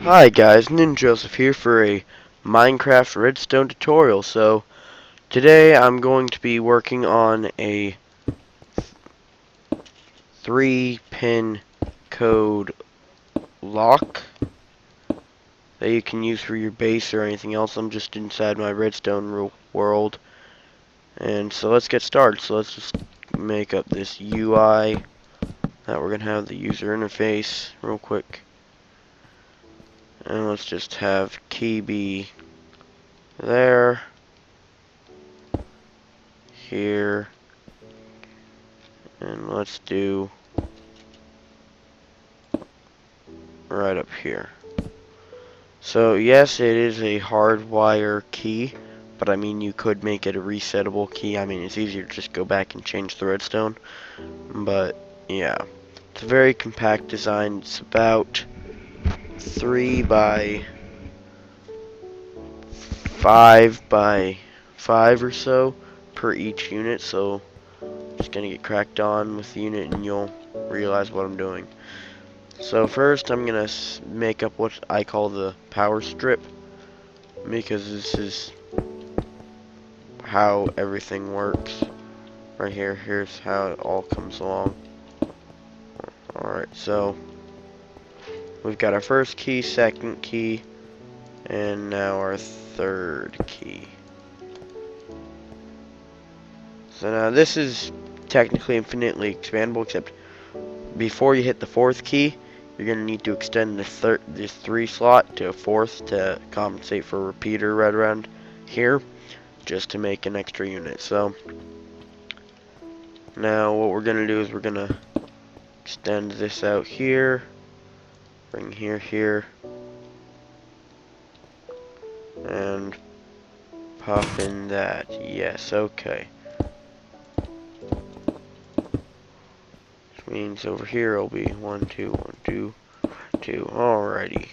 Hi guys, Joseph here for a Minecraft redstone tutorial. So today I'm going to be working on a 3-pin code lock that you can use for your base or anything else. I'm just inside my redstone world, and so let's get started. So let's just make up this UI that we're going to have the user interface real quick, and let's just have key be there, here, and let's do right up here. So yes, it is a hardwire key, but I mean you could make it a resettable key. I mean it's easier to just go back and change the redstone. But yeah, it's a very compact design. It's about 3 by 5 by 5 or so per each unit. So I'm just gonna get cracked on with the unit and you'll realize what I'm doing. So first I'm gonna make up what I call the power strip, because this is how everything works. Right here, here's how it all comes along. Alright, so we've got our first key, second key, and now our third key. So now this is technically infinitely expandable, except before you hit the fourth key, you're going to need to extend this 3 slot to a fourth to compensate for a repeater right around here, just to make an extra unit. So now what we're going to do is we're going to extend this out here, bring here, and pop in that. Yes, okay. Which means over here it'll be 1, 2, 1, 2, 2. Alrighty.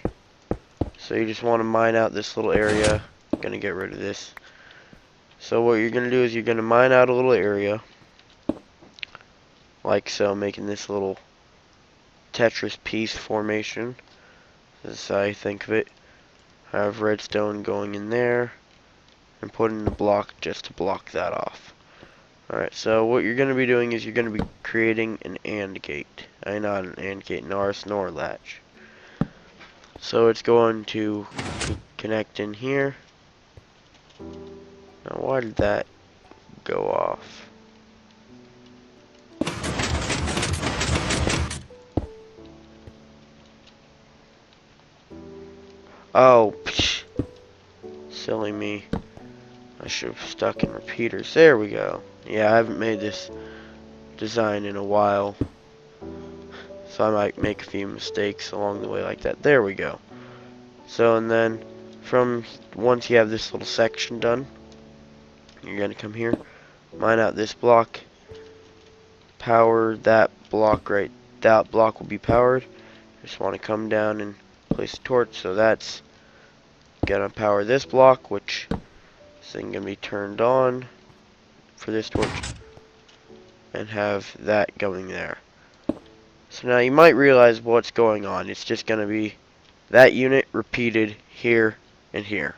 So you just want to mine out this little area. I'm gonna get rid of this. So what you're gonna do is you're gonna mine out a little area, like so, making this little Tetris piece formation. This is how I think of it. I have redstone going in there, and putting a block just to block that off. Alright, so what you're going to be doing is you're going to be creating an AND gate. Not an AND gate, an RS NOR latch. So it's going to connect in here. Now why did that go off? Oh, psh, silly me. I should have stuck in repeaters. There we go. Yeah, I haven't made this design in a while, so I might make a few mistakes along the way like that. There we go. So, and then once you have this little section done, you're going to come here, mine out this block, power that block that block will be powered. Just want to come down and place a torch, so that's going to power this block, which is then going to be turned on for this torch, and have that going there. So now you might realize what's going on. It's just going to be that unit repeated here and here.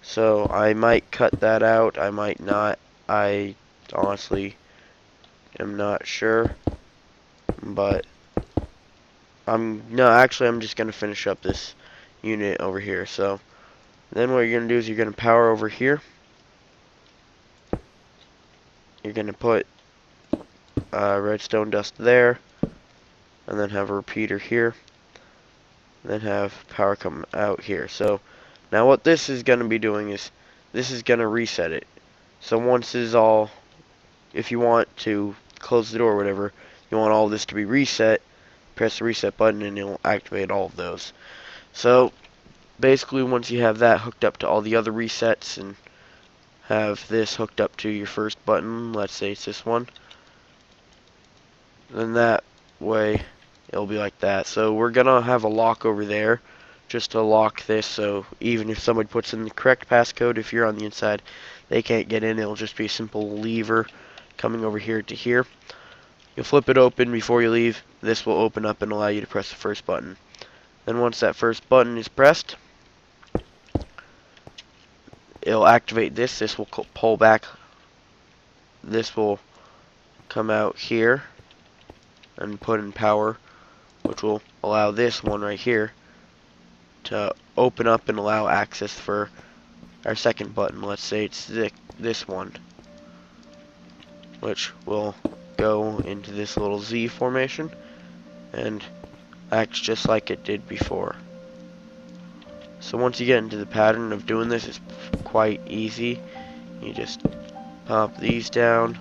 So I might cut that out, I might not. I honestly am not sure. But I'm just gonna finish up this unit over here. So then what you're gonna do is you're gonna power over here. You're gonna put redstone dust there, and then have a repeater here, and then have power come out here. So now what this is gonna be doing is this is gonna reset it. So once this is all, if you want to close the door or whatever, you want all this to be reset, press the reset button and it'll activate all of those. So basically once you have that hooked up to all the other resets and have this hooked up to your first button, let's say it's this one, then that way it'll be like that. So we're gonna have a lock over there just to lock this, so even if somebody puts in the correct passcode, if you're on the inside, they can't get in. It'll just be a simple lever coming over here to here. You'll flip it open before you leave. This will open up and allow you to press the first button. Then once that first button is pressed, it'll activate this. This will pull back. This will come out here and put in power, which will allow this one right here to open up and allow access for our second button. Let's say it's this one, which will go into this little Z formation and acts just like it did before. So once you get into the pattern of doing this, it's quite easy. You just pop these down,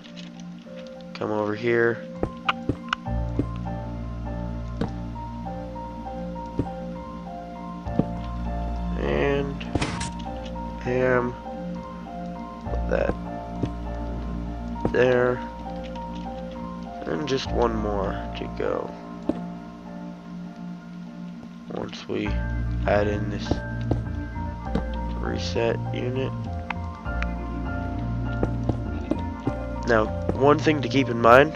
come over here, and bam, put that there, and just one more to go. Once we add in this reset unit. Now, one thing to keep in mind,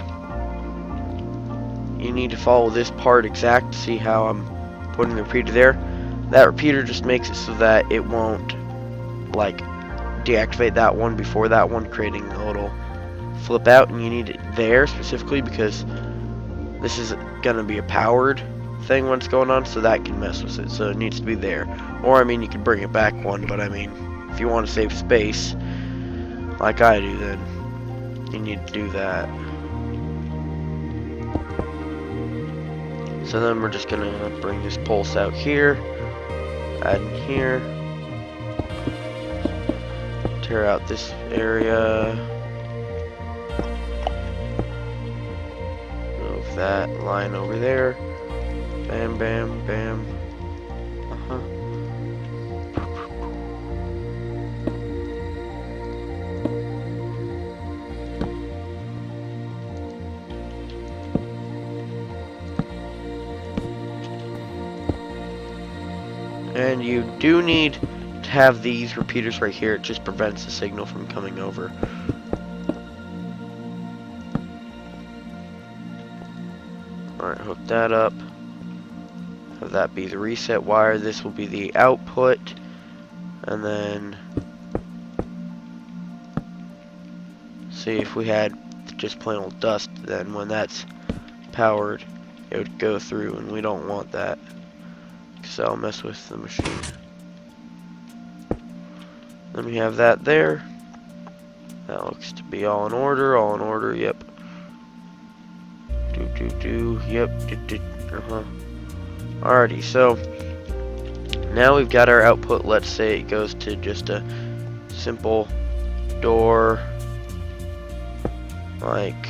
you need to follow this part exact. See how I'm putting the repeater there? That repeater just makes it so that it won't like deactivate that one before that one, creating a little flip out, and you need it there specifically because this is gonna be a powered thing when it's going on, so that can mess with it. So it needs to be there. Or I mean, you can bring it back one, but I mean, if you want to save space like I do, then you need to do that. So then we're just gonna bring this pulse out here, add in here, tear out this area, move that line over there, bam, bam, bam, And you do need to have these repeaters right here. It just prevents the signal from coming over. Alright, hook that up. Have that be the reset wire. This will be the output. And then see, if we had just plain old dust, then when that's powered, it would go through, and we don't want that. So I'll mess with the machine. Then we have that there. That looks to be all in order, yep. Yep, Alrighty, so now we've got our output. Let's say it goes to just a simple door, like,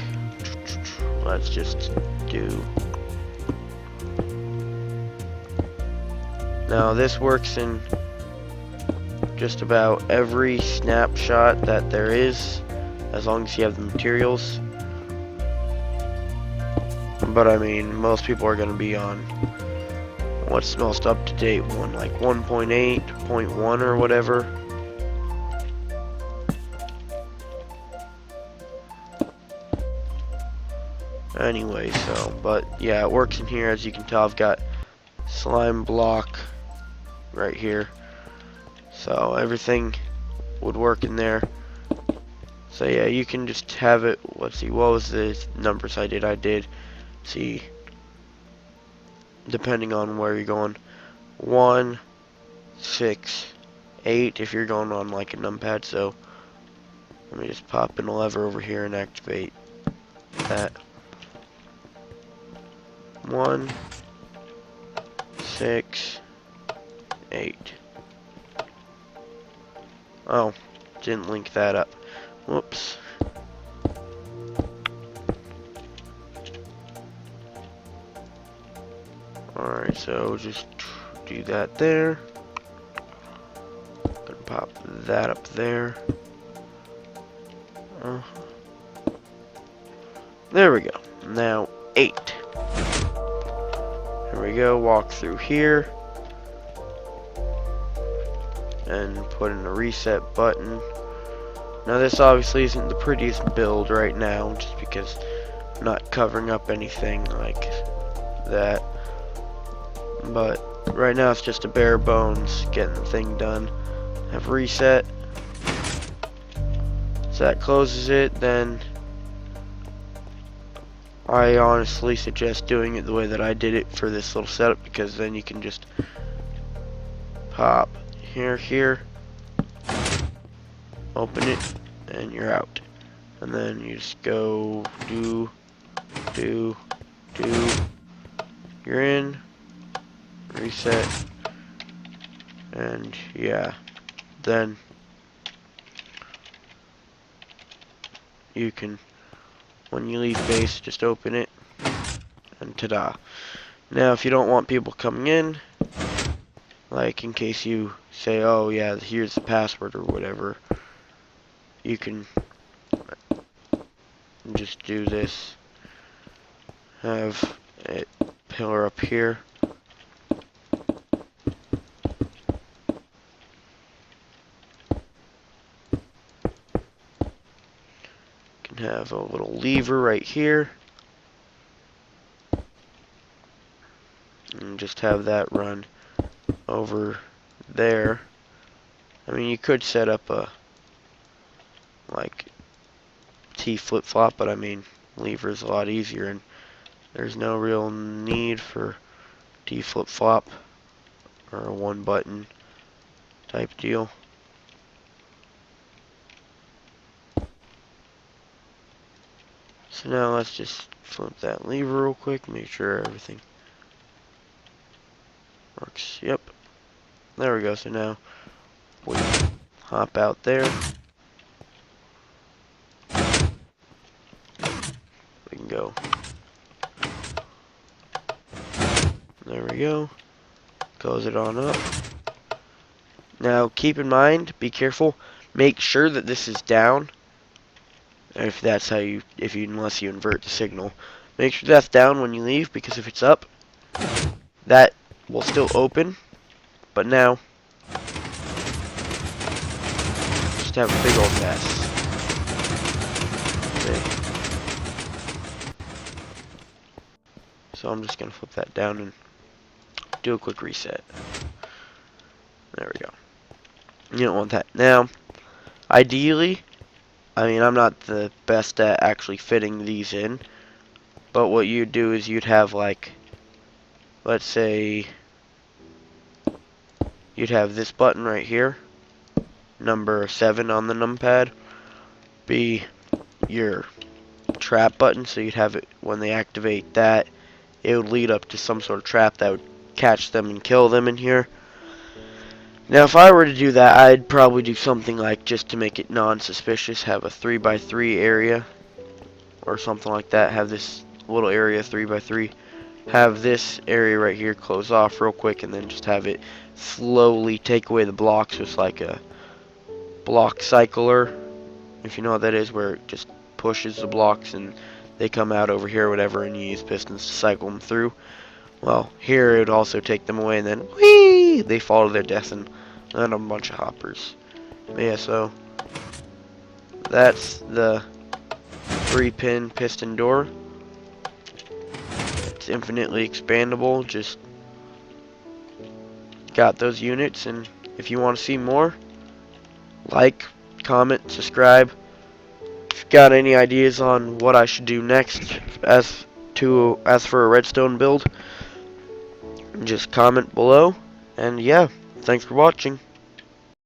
let's just do. Now this works in just about every snapshot that there is, as long as you have the materials. But I mean, most people are going to be on what's the most up-to-date one, like 1.8.1 or whatever. Anyway, so, but yeah, it works in here. As you can tell, I've got slime block right here, so everything would work in there. So yeah, you can just have it. Let's see, what was the numbers I did see, depending on where you're going, 1, 6, 8 if you're going on like a numpad. So let me just pop in a lever over here and activate that. 1, 6, 8. Oh, didn't link that up. Whoops. Alright, so just do that there. And pop that up there. There we go. Now 8. Here we go, walk through here and put in a reset button. Now this obviously isn't the prettiest build right now, just because I'm not covering up anything like that, but right now it's just a bare bones getting the thing done. Have reset. So that closes it. Then I honestly suggest doing it the way that I did it for this little setup, because then you can just pop here, open it, and you're out. And then you just go do, you're in, reset, and yeah, then you can, when you leave base, just open it, and ta-da. Now if you don't want people coming in, like in case you say, oh yeah, here's the password or whatever, you can just do this. Have it pillar up here. Can have a little lever right here. And just have that run over there. I mean, you could set up a like T flip-flop, but I mean, lever is a lot easier, and there's no real need for T flip-flop or a one button type deal. So now let's just flip that lever real quick, make sure everything works. Yep, there we go. So now we hop out there. We can go. There we go. Close it on up. Now keep in mind, be careful. Make sure that this is down. If that's how you, unless you invert the signal, make sure that's down when you leave, because if it's up, that will still open. But now, just have a big old mess. Okay. So I'm just gonna flip that down and do a quick reset. There we go. You don't want that. Now, ideally, I mean, I'm not the best at actually fitting these in, but what you'd do is you'd have, like, let's say you'd have this button right here, number 7 on the numpad, be your trap button. So you'd have it, when they activate that, it would lead up to some sort of trap that would catch them and kill them in here. Now if I were to do that, I'd probably do something like, just to make it non-suspicious, have a 3x3 area or something like that. Have this little area 3x3, have this area right here close off real quick, and then just have it slowly take away the blocks with like a block cycler, if you know what that is, where it just pushes the blocks and they come out over here or whatever, and you use pistons to cycle them through. Well, here it would also take them away, and then whee, they fall to their death, and then a bunch of hoppers. But yeah, so that's the 3-pin piston door. It's infinitely expandable. Just got those units, and if you want to see more, like, comment, subscribe. If you've got any ideas on what I should do next as for a redstone build, just comment below. And yeah, thanks for watching.